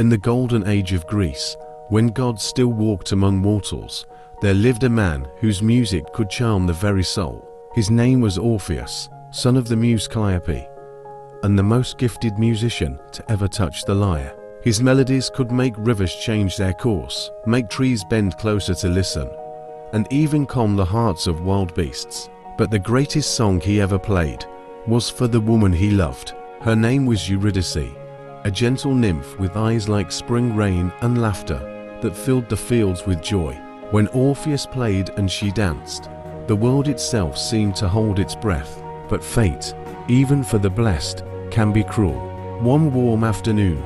In the golden age of Greece, when gods still walked among mortals, there lived a man whose music could charm the very soul. His name was Orpheus, son of the muse Calliope, and the most gifted musician to ever touch the lyre. His melodies could make rivers change their course, make trees bend closer to listen, and even calm the hearts of wild beasts. But the greatest song he ever played was for the woman he loved. Her name was Eurydice, a gentle nymph with eyes like spring rain and laughter that filled the fields with joy. When Orpheus played and she danced, the world itself seemed to hold its breath. But fate, even for the blessed, can be cruel. One warm afternoon,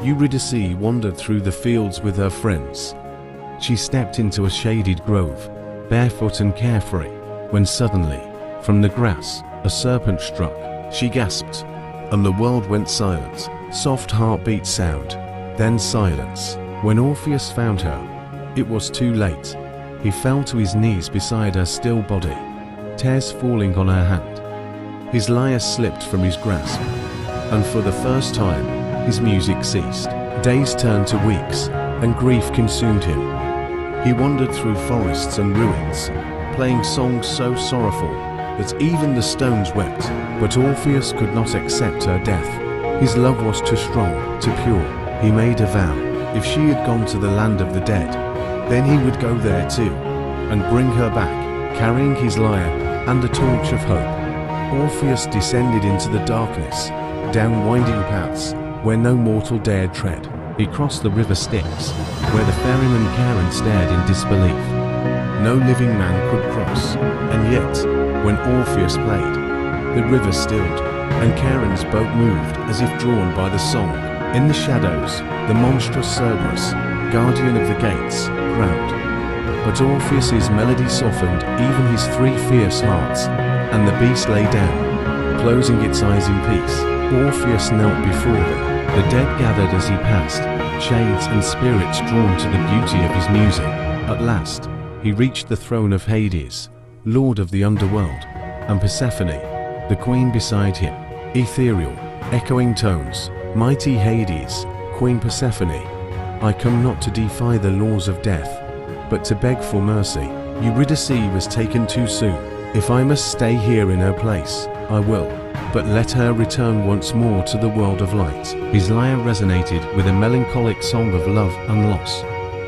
Eurydice wandered through the fields with her friends. She stepped into a shaded grove, barefoot and carefree, when suddenly, from the grass, a serpent struck. She gasped, and the world went silent. Soft heartbeat sound, then silence. When Orpheus found her, it was too late. He fell to his knees beside her still body, tears falling on her hand. His lyre slipped from his grasp, and for the first time, his music ceased. Days turned to weeks, and grief consumed him. He wandered through forests and ruins, playing songs so sorrowful that even the stones wept. But Orpheus could not accept her death. His love was too strong, too pure. He made a vow. If she had gone to the land of the dead, then he would go there too, and bring her back, carrying his lyre and a torch of hope. Orpheus descended into the darkness, down winding paths where no mortal dared tread. He crossed the river Styx, where the ferryman Charon stared in disbelief. No living man could cross, and yet, when Orpheus played, the river stilled, and Charon's boat moved as if drawn by the song. In the shadows, the monstrous Cerberus, guardian of the gates, growled. But Orpheus's melody softened even his 3 fierce hearts, and the beast lay down, closing its eyes in peace. Orpheus knelt before them. The dead gathered as he passed, shades and spirits drawn to the beauty of his music. At last, he reached the throne of Hades, lord of the underworld, and Persephone, the queen beside him. Ethereal, echoing tones, mighty Hades, Queen Persephone, I come not to defy the laws of death, but to beg for mercy. Eurydice was taken too soon. If I must stay here in her place, I will, but let her return once more to the world of light. His lyre resonated with a melancholic song of love and loss,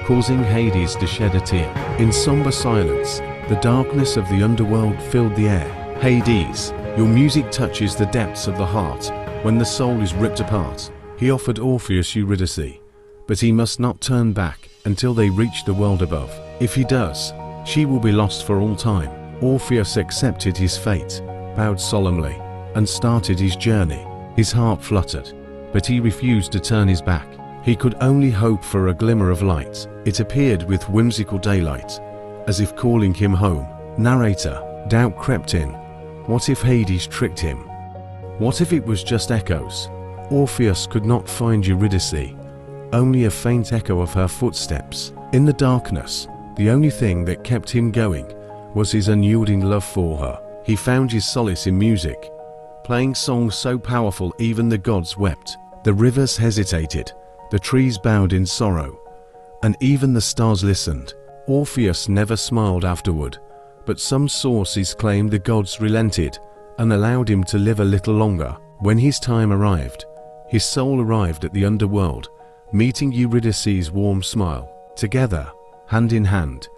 causing Hades to shed a tear. In somber silence, the darkness of the underworld filled the air. Hades, your music touches the depths of the heart when the soul is ripped apart. He offered Orpheus Eurydice, but he must not turn back until they reach the world above. If he does, she will be lost for all time. Orpheus accepted his fate, bowed solemnly, and started his journey. His heart fluttered, but he refused to turn his back. He could only hope for a glimmer of light. It appeared with whimsical daylight, as if calling him home. Narrator, doubt crept in. What if Hades tricked him? What if it was just echoes? Orpheus could not find Eurydice, only a faint echo of her footsteps. In the darkness, the only thing that kept him going was his unyielding love for her. He found his solace in music, playing songs so powerful even the gods wept. The rivers hesitated, the trees bowed in sorrow, and even the stars listened. Orpheus never smiled afterward, but some sources claim the gods relented and allowed him to live a little longer. When his time arrived, his soul arrived at the underworld, meeting Eurydice's warm smile. Together, hand in hand,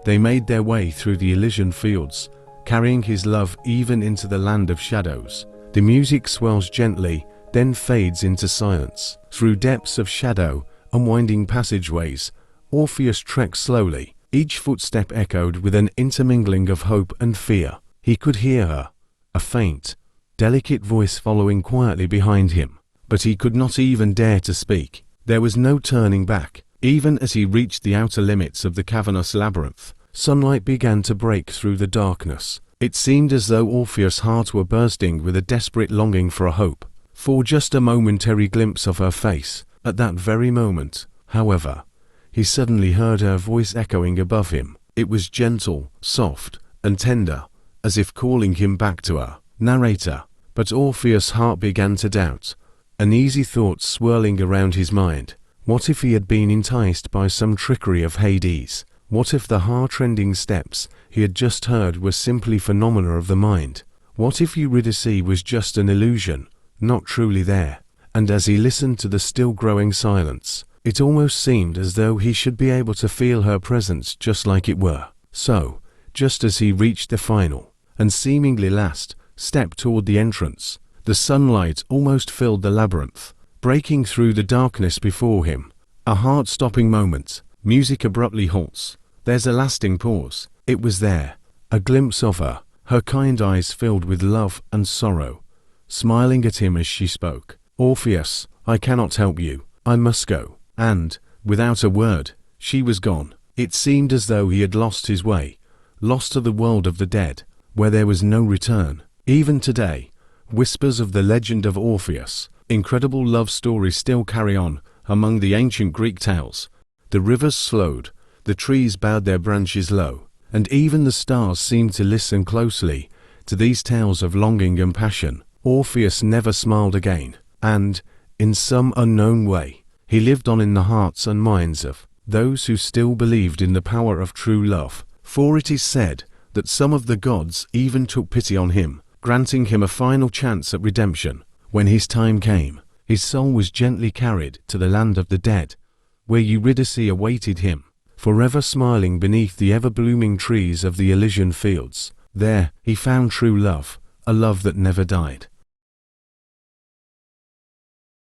they made their way through the Elysian fields, carrying his love even into the land of shadows. The music swells gently, then fades into silence. Through depths of shadow and winding passageways, Orpheus trekked slowly. Each footstep echoed with an intermingling of hope and fear. He could hear her, a faint, delicate voice following quietly behind him, but he could not even dare to speak. There was no turning back. Even as he reached the outer limits of the cavernous labyrinth, sunlight began to break through the darkness. It seemed as though Orpheus' heart were bursting with a desperate longing for a hope, for just a momentary glimpse of her face. At that very moment, however, he suddenly heard her voice echoing above him. It was gentle, soft, and tender, as if calling him back to her. Narrator, but Orpheus' heart began to doubt, uneasy thoughts swirling around his mind. What if he had been enticed by some trickery of Hades? What if the heart-rending steps he had just heard were simply phenomena of the mind? What if Eurydice was just an illusion, not truly there? And as he listened to the still-growing silence, it almost seemed as though he should be able to feel her presence just like it were. So, just as he reached the final, and seemingly last, step toward the entrance, the sunlight almost filled the labyrinth, breaking through the darkness before him. A heart-stopping moment. Music abruptly halts. There's a lasting pause. It was there. A glimpse of her, her kind eyes filled with love and sorrow, smiling at him as she spoke. Orpheus, I cannot help you. I must go. And, without a word, she was gone. It seemed as though he had lost his way, lost to the world of the dead, where there was no return. Even today, whispers of the legend of Orpheus, incredible love stories still carry on among the ancient Greek tales. The rivers slowed, the trees bowed their branches low, and even the stars seemed to listen closely to these tales of longing and passion. Orpheus never smiled again, and, in some unknown way, he lived on in the hearts and minds of those who still believed in the power of true love. For it is said that some of the gods even took pity on him, granting him a final chance at redemption. When his time came, his soul was gently carried to the land of the dead, where Eurydice awaited him, forever smiling beneath the ever-blooming trees of the Elysian fields. There he found true love, a love that never died.